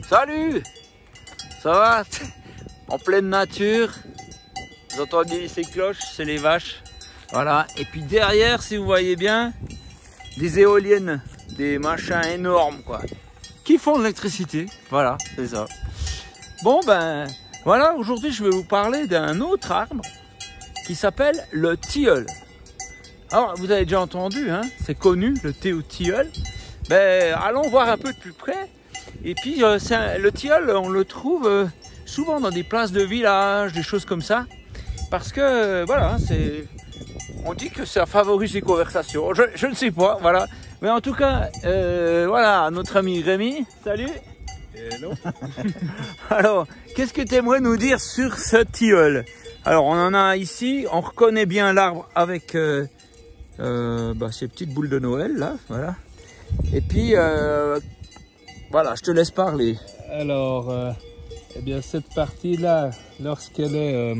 Salut! Ça va? En pleine nature. Vous entendez ces cloches? C'est les vaches. Voilà. Et puis derrière, si vous voyez bien, des éoliennes, des machins énormes, quoi, qui font de l'électricité. Voilà, c'est ça. Bon, ben, voilà. Aujourd'hui, je vais vous parler d'un autre arbre qui s'appelle le tilleul. Alors, vous avez déjà entendu, hein, c'est connu, le thé au tilleul. Ben, allons voir un peu de plus près. Et puis, le tilleul, on le trouve souvent dans des places de village, des choses comme ça. Parce que, voilà, on dit que ça favorise les conversations. Je ne sais pas, voilà. Mais en tout cas, voilà, notre ami Rémi. Salut. Hello. Alors, qu'est-ce que tu aimerais nous dire sur ce tilleul? Alors, on en a ici, on reconnaît bien l'arbre avec ces petites boules de Noël, là, voilà. Et puis, voilà, je te laisse parler. Alors, eh bien, cette partie-là, lorsqu'elle est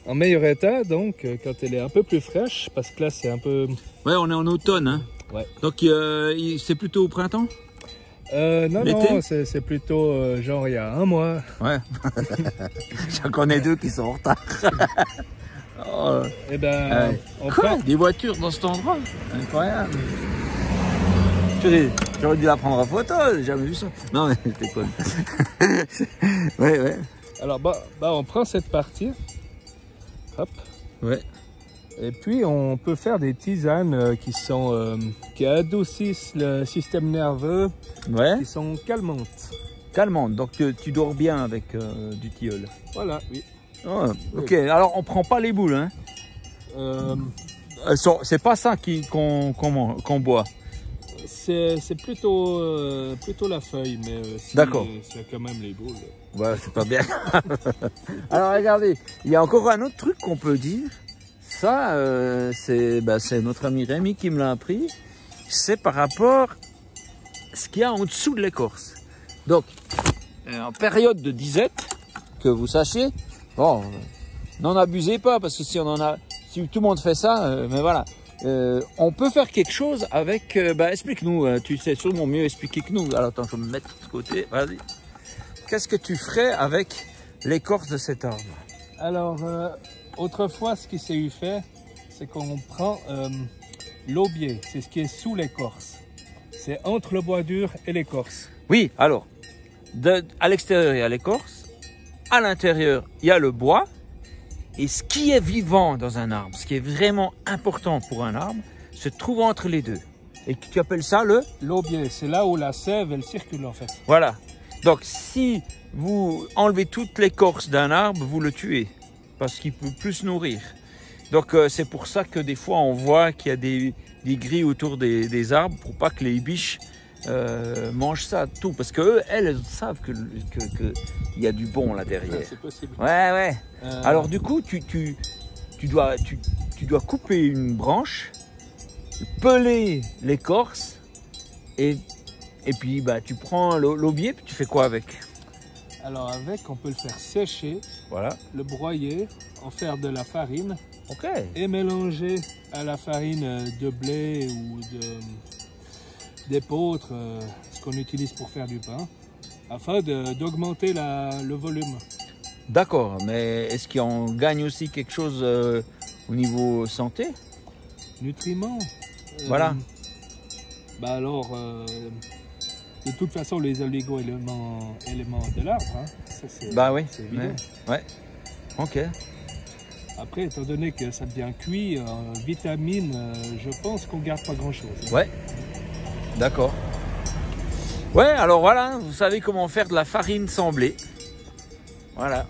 en meilleur état, donc quand elle est un peu plus fraîche, parce que là, c'est un peu... Ouais, on est en automne, hein. Ouais. Donc, c'est plutôt au printemps? Non, c'est plutôt genre il y a un mois. Ouais. J'en connais deux qui sont en retard. Oh. Eh ben, on prend... Des voitures dans cet endroit? Incroyable. J'aurais dû la prendre en photo, j'ai jamais vu ça. Non, mais je déconne. Ouais. Alors, on prend cette partie. Hop. Ouais. Et puis, on peut faire des tisanes qui adoucissent le système nerveux, Ouais. qui sont calmantes. Calmante, donc tu dors bien avec du tilleul. Voilà, oui. Oh, ok, alors on prend pas les boules, hein. C'est pas ça qu'on boit. C'est plutôt la feuille, mais D'accord. s'il y a quand même les boules. Ouais, c'est pas bien. Alors regardez, il y a encore un autre truc qu'on peut dire. Ça, c'est notre ami Rémi qui me l'a appris. C'est par rapport à ce qu'il y a en dessous de l'écorce. Donc, en période de disette, que vous sachiez, bon, n'en abusez pas, parce que si tout le monde fait ça, mais voilà. On peut faire quelque chose avec... explique-nous, tu sais sûrement mieux expliquer que nous. Alors attends, je vais me mettre de ce côté, vas-y. Qu'est-ce que tu ferais avec l'écorce de cet arbre? Alors, autrefois, ce qui s'est eu fait, c'est qu'on prend l'aubier, c'est ce qui est sous l'écorce. C'est entre le bois dur et l'écorce. Oui, alors, à l'extérieur, il y a l'écorce. À l'intérieur, il y a le bois. Et ce qui est vivant dans un arbre, ce qui est vraiment important pour un arbre, se trouve entre les deux. Et tu appelles ça l'aubier, c'est là où la sève, elle circule en fait. Voilà. Donc, si vous enlevez toute l'écorce d'un arbre, vous le tuez. Parce qu'il ne peut plus se nourrir. Donc, c'est pour ça que des fois, on voit qu'il y a des grilles autour des arbres pour pas que les biches mangent ça, tout. Parce qu'eux, elles savent qu'il y a du bon là derrière. C'est possible. Ouais. Alors du coup, tu dois couper une branche, peler l'écorce et puis tu prends l'aubier, puis tu fais quoi avec? Alors avec, on peut le faire sécher, voilà, le broyer, en faire de la farine, ok, et mélanger à la farine de blé ou d'épeautre, ce qu'on utilise pour faire du pain, afin d'augmenter le volume. D'accord, mais est-ce qu'on gagne aussi quelque chose au niveau santé? Nutriments. Voilà. De toute façon, les oligo-éléments de l'arbre, hein, ça c'est évident. Ouais. Ok. Après, étant donné que ça devient cuit, vitamines, je pense qu'on garde pas grand-chose. Ouais. D'accord. Ouais, alors voilà, vous savez comment faire de la farine sans blé. Voilà.